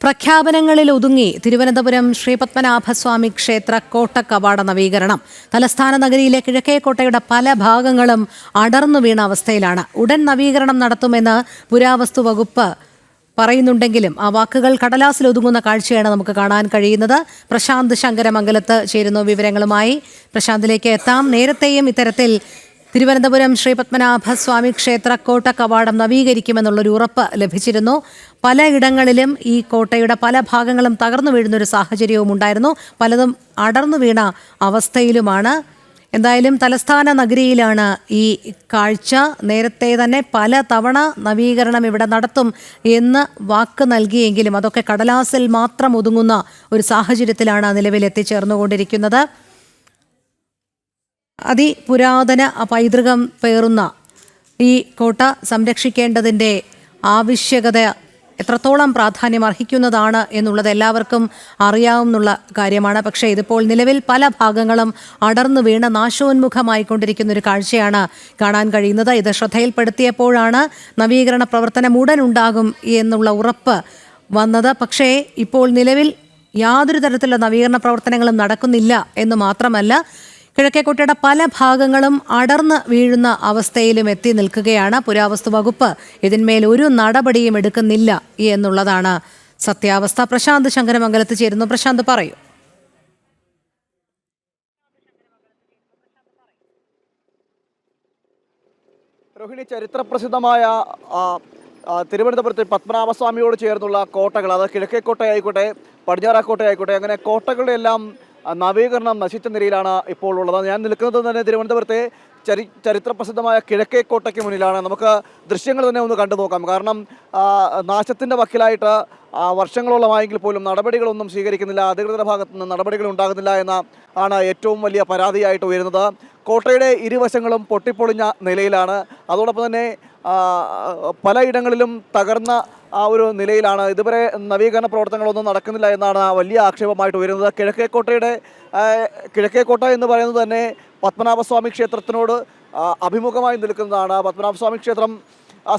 പ്രഖ്യാപനങ്ങളിൽ ഒതുങ്ങി തിരുവനന്തപുരം ശ്രീപത്മനാഭസ്വാമി ക്ഷേത്ര കോട്ടക്കവാട നവീകരണം. തലസ്ഥാന നഗരിയിലെ കിഴക്കേക്കോട്ടയുടെ പല ഭാഗങ്ങളും അടർന്നു വീണ അവസ്ഥയിലാണ്. ഉടൻ നവീകരണം നടത്തുമെന്ന് പുരാവസ്തു വകുപ്പ് പറയുന്നുണ്ടെങ്കിലും ആ വാക്കുകൾ കടലാസിൽ ഒതുങ്ങുന്ന കാഴ്ചയാണ് നമുക്ക് കാണാൻ കഴിയുന്നത്. പ്രശാന്ത് ശങ്കരമംഗലത്ത് ചേരുന്നു വിവരങ്ങളുമായി. പ്രശാന്തിലേക്ക് എത്താം. നേരത്തെയും ഇത്തരത്തിൽ തിരുവനന്തപുരം ശ്രീപത്മനാഭസ്വാമി ക്ഷേത്ര കോട്ട കവാടം നവീകരിക്കുമെന്നുള്ളൊരു ഉറപ്പ് ലഭിച്ചിരുന്നു. പലയിടങ്ങളിലും ഈ കോട്ടയുടെ പല ഭാഗങ്ങളും തകർന്നു വീഴുന്നൊരു സാഹചര്യവും ഉണ്ടായിരുന്നു. പലതും അടർന്നു വീണ അവസ്ഥയിലുമാണ്. എന്തായാലും തലസ്ഥാന നഗരിയിലാണ് ഈ കാഴ്ച. നേരത്തെ തന്നെ പല തവണ നവീകരണം ഇവിടെ നടത്തും എന്ന് വാക്ക് നൽകിയെങ്കിലും അതൊക്കെ കടലാസിൽ മാത്രം ഒതുങ്ങുന്ന ഒരു സാഹചര്യത്തിലാണ് നിലവിൽ എത്തിച്ചേർന്നുകൊണ്ടിരിക്കുന്നത്. അതിപുരാതന പൈതൃകം പേറുന്ന ഈ കോട്ട സംരക്ഷിക്കേണ്ടതിൻ്റെ ആവശ്യകത എത്രത്തോളം പ്രാധാന്യം അർഹിക്കുന്നതാണ് എന്നുള്ളത് എല്ലാവർക്കും അറിയാവുന്ന കാര്യമാണ്. പക്ഷേ ഇതിപ്പോൾ നിലവിൽ പല ഭാഗങ്ങളും അടർന്നു വീണ് നാശോന്മുഖമായിക്കൊണ്ടിരിക്കുന്ന ഒരു കാഴ്ചയാണ് കാണാൻ കഴിയുന്നത്. ഇത് ശ്രദ്ധയിൽപ്പെടുത്തിയപ്പോഴാണ് നവീകരണ പ്രവർത്തനം ഉടൻ ഉണ്ടാകും എന്നുള്ള ഉറപ്പ് വന്നത്. പക്ഷേ ഇപ്പോൾ നിലവിൽ യാതൊരു തരത്തിലുള്ള നവീകരണ പ്രവർത്തനങ്ങളും നടക്കുന്നില്ല എന്ന് മാത്രമല്ല, കിഴക്കേക്കോട്ടയുടെ പല ഭാഗങ്ങളും അടർന്ന് വീഴുന്ന അവസ്ഥയിലും എത്തി നിൽക്കുകയാണ്. പുരാവസ്തു വകുപ്പ് ഇതിന്മേൽ ഒരു നടപടിയും എടുക്കുന്നില്ല എന്നുള്ളതാണ് സത്യാവസ്ഥ. പ്രശാന്ത് ശങ്കരമംഗലത്ത് ചേരുന്നു. പ്രശാന്ത്, പറയൂ. രോഹിണി, ചരിത്രപ്രസിദ്ധമായ തിരുവനന്തപുരത്ത് പത്മനാഭസ്വാമിയോട് ചേർന്നുള്ള കോട്ടകൾ, അത് കിഴക്കേക്കോട്ടയായിക്കോട്ടെ പടിഞ്ഞാറേക്കോട്ടയായിക്കോട്ടെ, അങ്ങനെ കോട്ടകളുടെ എല്ലാം നവീകരണം നശിച്ച നിലയിലാണ് ഇപ്പോൾ ഉള്ളത്. ഞാൻ നിൽക്കുന്നത് തന്നെ തിരുവനന്തപുരത്തെ ചരിത്രപ്രസിദ്ധമായ കിഴക്കേക്കോട്ടയ്ക്ക് മുന്നിലാണ്. നമുക്ക് ദൃശ്യങ്ങൾ തന്നെ ഒന്ന് കണ്ടു നോക്കാം. കാരണം നാശത്തിൻ്റെ വക്കിലായിട്ട് വർഷങ്ങളോളമായെങ്കിൽ പോലും നടപടികളൊന്നും സ്വീകരിക്കുന്നില്ല, അധികൃതരുടെ ഭാഗത്തു നിന്ന് നടപടികൾ ഉണ്ടാകുന്നില്ല എന്ന ആണ് ഏറ്റവും വലിയ പരാതിയായിട്ട് ഉയരുന്നത്. കോട്ടയുടെ ഇരുവശങ്ങളും പൊട്ടിപ്പൊളിഞ്ഞ നിലയിലാണ്. അതോടൊപ്പം തന്നെ പലയിടങ്ങളിലും തകർന്ന ഒരു നിലയിലാണ്. ഇതുവരെ നവീകരണ പ്രവർത്തനങ്ങളൊന്നും നടക്കുന്നില്ല എന്നാണ് വലിയ ആക്ഷേപമായിട്ട് വരുന്നത്. കിഴക്കേക്കോട്ട എന്ന് പറയുന്നത് തന്നെ പത്മനാഭസ്വാമി ക്ഷേത്രത്തിനോട് അഭിമുഖമായി നിൽക്കുന്നതാണ്. പത്മനാഭസ്വാമി ക്ഷേത്രം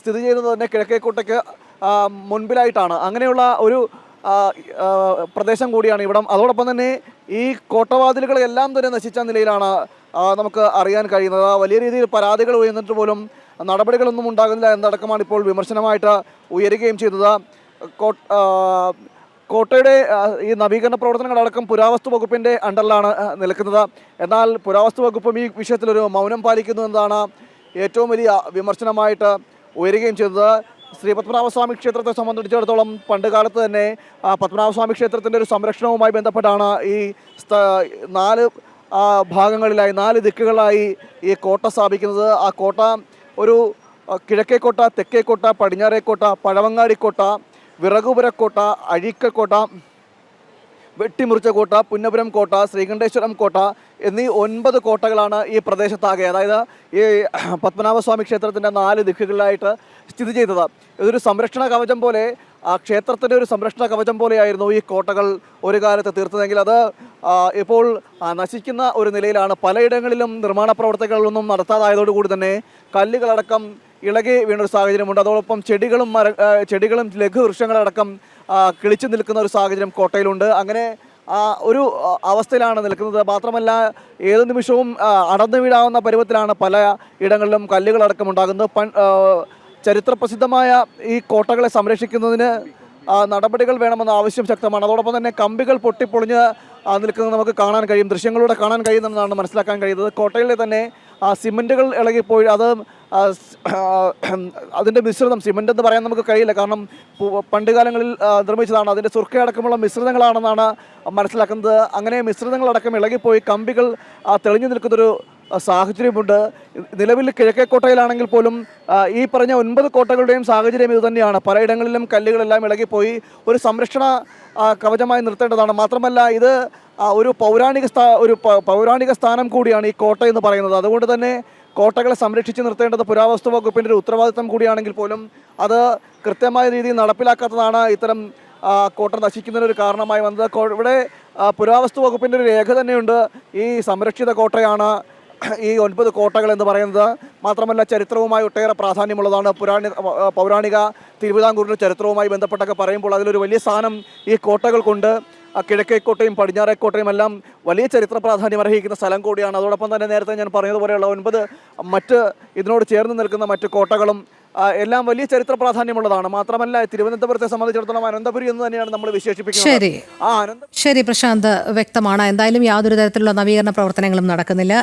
സ്ഥിതി ചെയ്യുന്നത് തന്നെ കിഴക്കേക്കോട്ടയ്ക്ക് മുൻപിലായിട്ടാണ്. അങ്ങനെയുള്ള ഒരു പ്രദേശം കൂടിയാണ് ഇവിടം. അതോടൊപ്പം തന്നെ ഈ കോട്ടവാതിലുകളെല്ലാം തന്നെ നശിച്ച നിലയിലാണ് നമുക്ക് അറിയാൻ കഴിയുന്നത്. വലിയ രീതിയിൽ പരാതികൾ ഉയർന്നിട്ട് പോലും നടപടികളൊന്നും ഉണ്ടാകുന്നില്ല എന്നടക്കമാണ് ഇപ്പോൾ വിമർശനമായിട്ട് ഉയരുകയും ചെയ്തത്. കോട്ടയുടെ ഈ നവീകരണ പ്രവർത്തനങ്ങളടക്കം പുരാവസ്തു വകുപ്പിൻ്റെ അണ്ടറിലാണ് നിൽക്കുന്നത്. എന്നാൽ പുരാവസ്തു വകുപ്പും ഈ വിഷയത്തിലൊരു മൗനം പാലിക്കുന്നു എന്നതാണ് ഏറ്റവും വലിയ വിമർശനമായിട്ട് ഉയരുകയും ചെയ്തത്. ശ്രീ പത്മനാഭസ്വാമി ക്ഷേത്രത്തെ സംബന്ധിച്ചിടത്തോളം പണ്ട് കാലത്ത് തന്നെ പത്മനാഭസ്വാമി ക്ഷേത്രത്തിൻ്റെ ഒരു സംരക്ഷണവുമായി ബന്ധപ്പെട്ടാണ് ഈ 4 ഭാഗങ്ങളിലായി 4 ദിക്കുകളായി ഈ കോട്ട സ്ഥാപിക്കുന്നത്. ആ കോട്ട ഒരു കിഴക്കേക്കോട്ട, തെക്കേക്കോട്ട, പടിഞ്ഞാറേക്കോട്ട, പഴവങ്ങാടിക്കോട്ട, വിറകുപുരക്കോട്ട, അഴീക്കൽക്കോട്ട, വെട്ടിമുറിച്ച കോട്ട, പുന്നപുരം കോട്ട, ശ്രീകണ്ഠേശ്വരം കോട്ട എന്നീ 9 കോട്ടകളാണ് ഈ പ്രദേശത്താകെ, അതായത് ഈ പത്മനാഭസ്വാമി ക്ഷേത്രത്തിൻ്റെ 4 ദിക്കുകളിലായിട്ട് സ്ഥിതി ചെയ്തത്. ഇതൊരു സംരക്ഷണ കവചം പോലെ, ആ ക്ഷേത്രത്തിൻ്റെ ഒരു സംരക്ഷണ കവചം പോലെയായിരുന്നു ഈ കോട്ടകൾ ഒരു കാലത്ത് തീർത്തതെങ്കിൽ അത് ഇപ്പോൾ നശിക്കുന്ന ഒരു നിലയിലാണ്. പലയിടങ്ങളിലും നിർമ്മാണ പ്രവർത്തനങ്ങളൊന്നും നടത്താതായതോടുകൂടി തന്നെ കല്ലുകളടക്കം ഇളകി വീണൊരു സാഹചര്യമുണ്ട്. അതോടൊപ്പം ചെടികളും ലഘുവൃക്ഷങ്ങളടക്കം കിളിച്ചു നിൽക്കുന്ന ഒരു സാഹചര്യം കോട്ടയിലുണ്ട്. അങ്ങനെ ഒരു അവസ്ഥയിലാണ് നിൽക്കുന്നത്. മാത്രമല്ല, ഏത് നിമിഷവും അടർന്നു വീഴാവുന്ന പരുവത്തിലാണ് പല ഇടങ്ങളിലും കല്ലുകളടക്കം ഉണ്ടാകുന്നത്. ചരിത്രപ്രസിദ്ധമായ ഈ കോട്ടകളെ സംരക്ഷിക്കുന്നതിന് നടപടികൾ വേണമെന്ന ആവശ്യം ശക്തമാണ്. അതോടൊപ്പം തന്നെ കമ്പികൾ പൊട്ടിപ്പൊളിഞ്ഞ് നിൽക്കുന്നത് നമുക്ക് കാണാൻ കഴിയും, ദൃശ്യങ്ങളിലൂടെ കാണാൻ കഴിയുന്നതെന്നാണ് മനസ്സിലാക്കാൻ കഴിയുന്നത്. കോട്ടയിലെ തന്നെ സിമൻറ്റുകൾ ഇളകിപ്പോയി, അതിൻ്റെ മിശ്രിതം, സിമൻ്റ് എന്ന് പറയാൻ നമുക്ക് കഴിയില്ല, കാരണം പണ്ടുകാലങ്ങളിൽ നിർമ്മിച്ചതാണ്. അതിൻ്റെ സുർക്കയടക്കമുള്ള മിശ്രിതങ്ങളാണെന്നാണ് മനസ്സിലാക്കുന്നത്. അങ്ങനെ മിശ്രിതങ്ങളടക്കം ഇളകിപ്പോയി കമ്പികൾ തെളിഞ്ഞു നിൽക്കുന്നൊരു സാഹചര്യമുണ്ട്. നിലവിൽ കിഴക്കേക്കോട്ടയിലാണെങ്കിൽ പോലും ഈ പറഞ്ഞ 9 കോട്ടകളുടെയും സാഹചര്യം ഇതുതന്നെയാണ്. പലയിടങ്ങളിലും കല്ലുകളെല്ലാം ഇളകിപ്പോയി ഒരു സംരക്ഷണ കവചമായി നിർത്തേണ്ടതാണ്. മാത്രമല്ല, ഇത് ഒരു പൗരാണിക സ്ഥാനം കൂടിയാണ് ഈ കോട്ട എന്ന് പറയുന്നത്. അതുകൊണ്ട് തന്നെ കോട്ടകളെ സംരക്ഷിച്ച് നിർത്തേണ്ടത് പുരാവസ്തു വകുപ്പിൻ്റെ ഒരു ഉത്തരവാദിത്തം കൂടിയാണെങ്കിൽ പോലും അത് കൃത്യമായ രീതിയിൽ നടപ്പിലാക്കാത്തതാണ് ഇത്തരം കോട്ട നശിക്കുന്നതിനൊരു കാരണമായി വന്നത്. ഇവിടെ പുരാവസ്തു വകുപ്പിൻ്റെ ഒരു രേഖ തന്നെയുണ്ട്. ഈ സംരക്ഷിത കോട്ടയാണ്, ഈ 9 കോട്ടകൾ എന്ന് പറയുന്നത് മാത്രമല്ല ചരിത്രവുമായി ഒട്ടേറെ പ്രാധാന്യമുള്ളതാണ്. പൗരാണിക തിരുവിതാംകൂറിൻ്റെ ചരിത്രവുമായി ബന്ധപ്പെട്ടൊക്കെ പറയുമ്പോൾ അതിലൊരു വലിയ സ്ഥാനം ഈ കോട്ടകൾക്കുണ്ട്. കിഴക്കേക്കോട്ടയും പടിഞ്ഞാറേക്കോട്ടയും എല്ലാം വലിയ ചരിത്ര പ്രാധാന്യം അർഹിക്കുന്ന സ്ഥലം കൂടിയാണ്. അതോടൊപ്പം തന്നെ നേരത്തെ ഞാൻ പറഞ്ഞതുപോലെയുള്ള 9 മറ്റ് ഇതിനോട് ചേർന്ന് നിൽക്കുന്ന മറ്റ് കോട്ടകളും എല്ലാം വലിയ ചരിത്ര പ്രാധാന്യമുള്ളതാണ്. മാത്രമല്ല തിരുവനന്തപുരത്തെ സംബന്ധിച്ചിടത്തോളം അനന്തപുരി എന്ന് തന്നെയാണ് നമ്മൾ വിശേഷിപ്പിക്കുന്നത്. ശരി പ്രശാന്ത്, വ്യക്തമാണ്. എന്തായാലും യാതൊരു തരത്തിലുള്ള നവീകരണ പ്രവർത്തനങ്ങളും നടക്കുന്നില്ല.